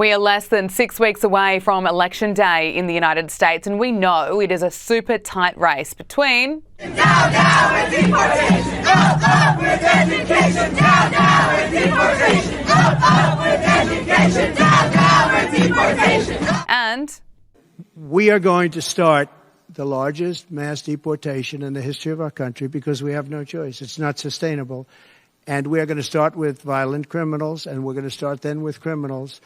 We are less than 6 weeks away from Election Day in the United States, and we know it is a super tight race between Down, down with deportation! Up with education! Down, down with deportation! Up with education! Down, down with deportation! and We are going to start the largest mass deportation in the history of our country because we have no choice. It's not sustainable. And we are going to start with violent criminals, and we're going to start then with criminals.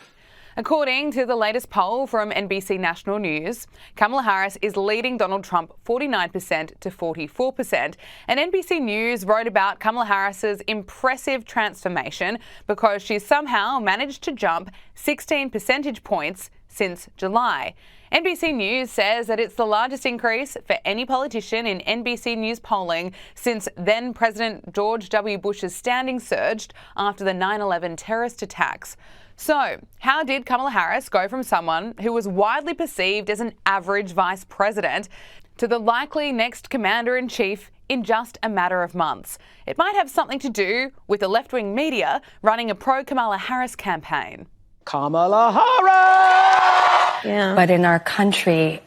according to the latest poll from NBC National News, Kamala Harris is leading Donald Trump 49% to 44%. And NBC News wrote about Kamala Harris's impressive transformation because she's somehow managed to jump 16 percentage points since July. NBC News says that it's the largest increase for any politician in NBC News polling since then President George W. Bush's standing surged after the 9/11 terrorist attacks. So, how did Kamala Harris go from someone who was widely perceived as an average vice president to the likely next commander-in-chief in just a matter of months? It might have something to do with the left-wing media running a pro-Kamala Harris campaign. Kamala Harris! Yeah. But in our country,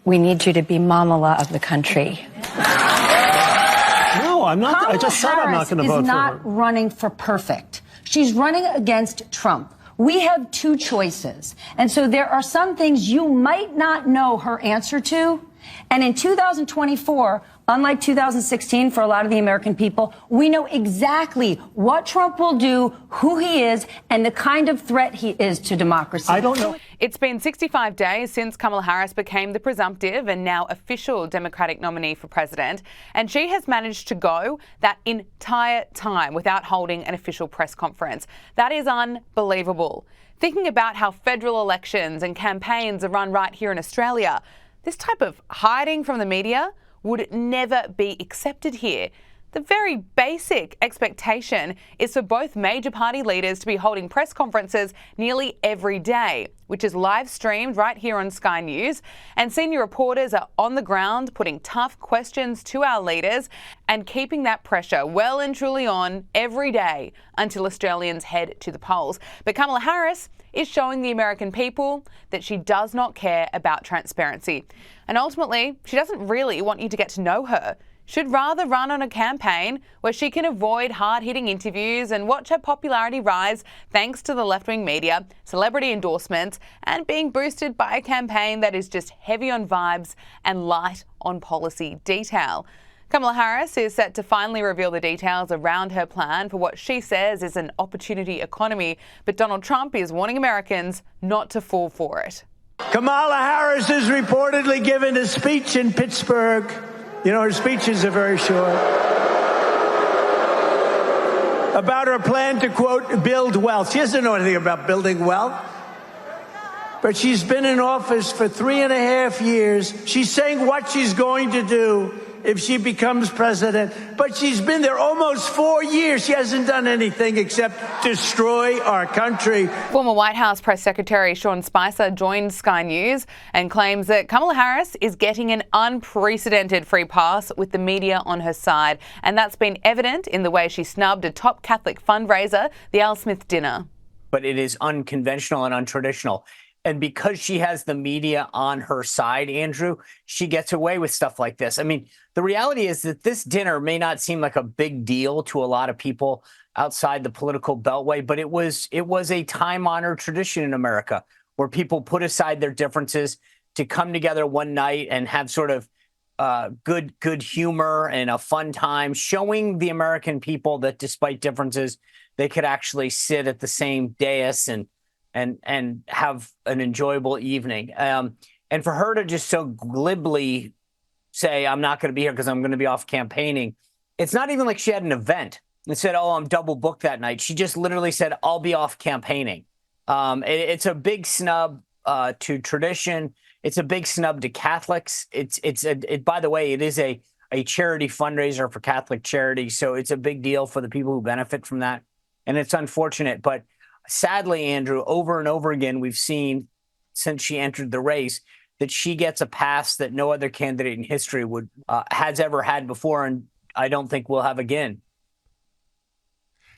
we need you to be Mamala of the country. No, I'm not. I just said I'm not going to vote for her. Kamala Harris is not running for perfect. She's running against Trump. We have two choices. And so there are some things you might not know her answer to. And in 2024, unlike 2016 for a lot of the American people, we know exactly what Trump will do, who he is, and the kind of threat he is to democracy. I don't know. It's been 65 days since Kamala Harris became the presumptive and now official Democratic nominee for president, and she has managed to go that entire time without holding an official press conference. That is unbelievable. Thinking about how federal elections and campaigns are run right here in Australia, this type of hiding from the media would never be accepted here. The very basic expectation is for both major party leaders to be holding press conferences nearly every day, which is live streamed right here on Sky News. And senior reporters are on the ground putting tough questions to our leaders and keeping that pressure well and truly on every day until Australians head to the polls. But Kamala Harris is showing the American people that she does not care about transparency. And ultimately, she doesn't really want you to get to know her. She'd rather run on a campaign where she can avoid hard-hitting interviews and watch her popularity rise thanks to the left-wing media, celebrity endorsements, and being boosted by a campaign that is just heavy on vibes and light on policy detail. Kamala Harris is set to finally reveal the details around her plan for what she says is an opportunity economy, but Donald Trump is warning Americans not to fall for it. Kamala Harris is reportedly given a speech in Pittsburgh. You know, her speeches are very short. About her plan to, quote, build wealth. She doesn't know anything about building wealth. But she's been in office for 3.5 years. She's saying what she's going to do if she becomes president. But she's been there almost 4 years. She hasn't done anything except destroy our country. Former White House Press Secretary Sean Spicer joined Sky News and claims that Kamala Harris is getting an unprecedented free pass with the media on her side. And that's been evident in the way she snubbed a top Catholic fundraiser, the Al Smith dinner. But it is unconventional and untraditional. And because she has the media on her side, Andrew, she gets away with stuff like this. I mean, the reality is that this dinner may not seem like a big deal to a lot of people outside the political beltway, but it was a time-honored tradition in America where people put aside their differences to come together one night and have sort of good humor and a fun time, showing the American people that despite differences, they could actually sit at the same dais and have an enjoyable evening. And for her to just so glibly say, I'm not going to be here because I'm going to be off campaigning, it's not even like she had an event and said, oh, I'm double booked that night. She just literally said, I'll be off campaigning. It's a big snub to tradition. It's a big snub to Catholics. By the way, it is a charity fundraiser for Catholic charity. So it's a big deal for the people who benefit from that. And it's unfortunate, but sadly, Andrew, over and over again, we've seen since she entered the race that she gets a pass that no other candidate in history has ever had before, and I don't think we'll have again.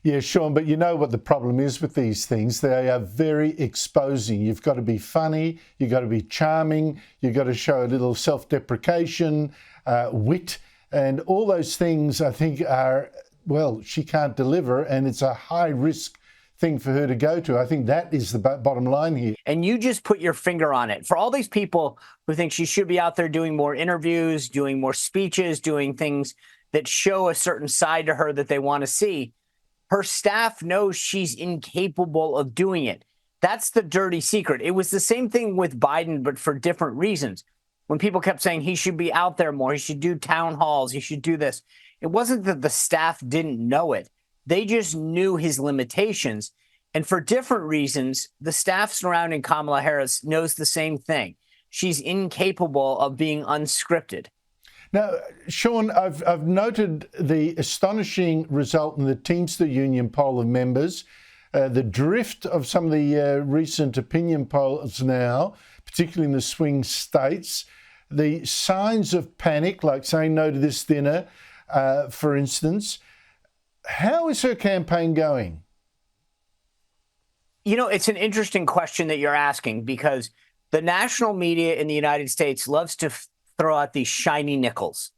Yeah, Sean, but you know what the problem is with these things? They are very exposing. You've got to be funny, you've got to be charming, you've got to show a little self-deprecation, wit, and all those things I think are, well, she can't deliver, and it's a high-risk thing for her to go to. I think that is the bottom line here. And you just put your finger on it. For all these people who think she should be out there doing more interviews, doing more speeches, doing things that show a certain side to her that they want to see, her staff knows she's incapable of doing it. That's the dirty secret. It was the same thing with Biden, but for different reasons. When people kept saying he should be out there more, he should do town halls, he should do this. It wasn't that the staff didn't know it. They just knew his limitations. And for different reasons, the staff surrounding Kamala Harris knows the same thing. She's incapable of being unscripted. Now, Sean, I've noted the astonishing result in the Teamster Union poll of members, the drift of some of the recent opinion polls now, particularly in the swing states, the signs of panic, like saying no to this dinner, for instance. How is her campaign going? You know, it's an interesting question that you're asking, because the national media in the United States loves to throw out these shiny nickels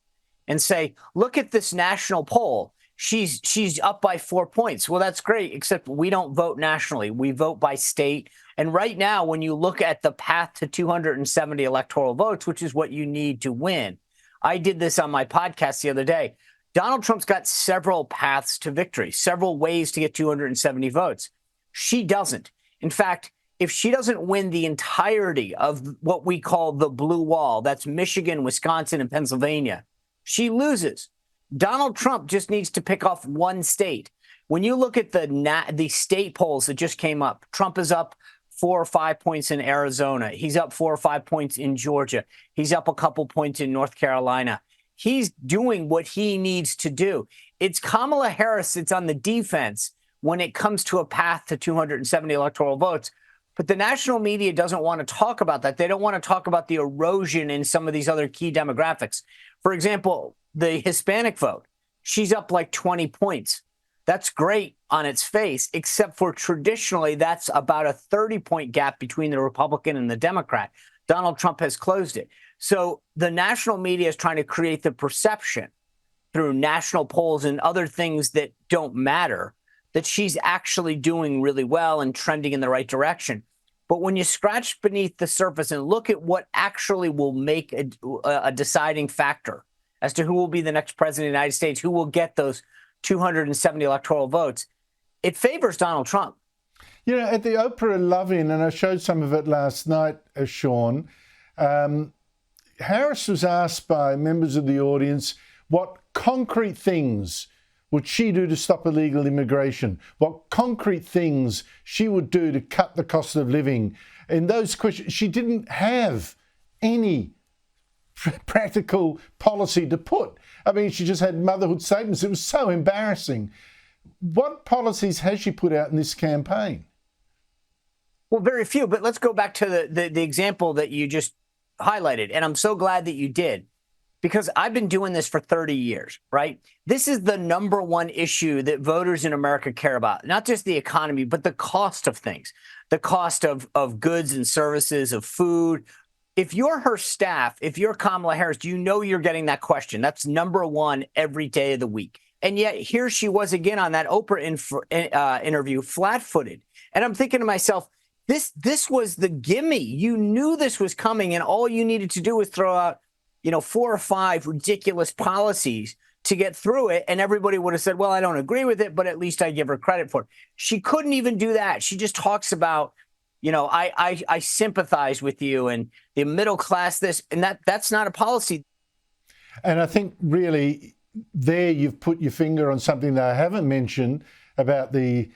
and say, look at this national poll. She's up by 4 points. Well, that's great, except we don't vote nationally. We vote by state. And right now, when you look at the path to 270 electoral votes, which is what you need to win, I did this on my podcast the other day. Donald Trump's got several paths to victory, several ways to get 270 votes. She doesn't. In fact, if she doesn't win the entirety of what we call the blue wall, that's Michigan, Wisconsin, and Pennsylvania, she loses. Donald Trump just needs to pick off one state. When you look at the state polls that just came up, Trump is up 4 or 5 points in Arizona. He's up 4 or 5 points in Georgia. He's up a couple points in North Carolina. He's doing what he needs to do. It's Kamala Harris that's on the defense when it comes to a path to 270 electoral votes. But the national media doesn't want to talk about that. They don't want to talk about the erosion in some of these other key demographics. For example, the Hispanic vote, she's up like 20 points. That's great on its face, except for traditionally, that's about a 30-point gap between the Republican and the Democrat. Donald Trump has closed it. So the national media is trying to create the perception through national polls and other things that don't matter that she's actually doing really well and trending in the right direction. But when you scratch beneath the surface and look at what actually will make a deciding factor as to who will be the next president of the United States, who will get those 270 electoral votes, it favors Donald Trump. You know, at the Oprah Love-In, and I showed some of it last night, Sean, Harris was asked by members of the audience what concrete things would she do to stop illegal immigration? What concrete things she would do to cut the cost of living? In those questions, she didn't have any practical policy to put. I mean, she just had motherhood statements. It was so embarrassing. What policies has she put out in this campaign? Well, very few, but let's go back to the example that you just highlighted. And I'm so glad that you did, because I've been doing this for 30 years, right? This is the number one issue that voters in America care about, not just the economy, but the cost of things, the cost of goods and services, of food. If you're her staff, if you're Kamala Harris, you know you're getting that question. That's number one every day of the week. And yet here she was again on that Oprah interview, flat-footed. And I'm thinking to myself, this was the gimme. You knew this was coming, and all you needed to do was throw out 4 or 5 ridiculous policies to get through it. And everybody would have said, well, I don't agree with it, but at least I give her credit for it. She couldn't even do that. She just talks about, I sympathize with you and the middle class, this, and that's not a policy. And I think really there you've put your finger on something that I haven't mentioned about the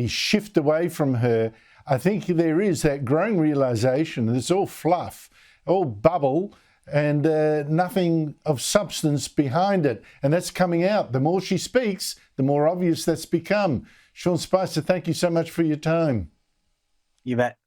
shift away from her. I think there is that growing realization that it's all fluff, all bubble, and nothing of substance behind it. And that's coming out. The more she speaks, the more obvious that's become. Sean Spicer, thank you so much for your time. You bet.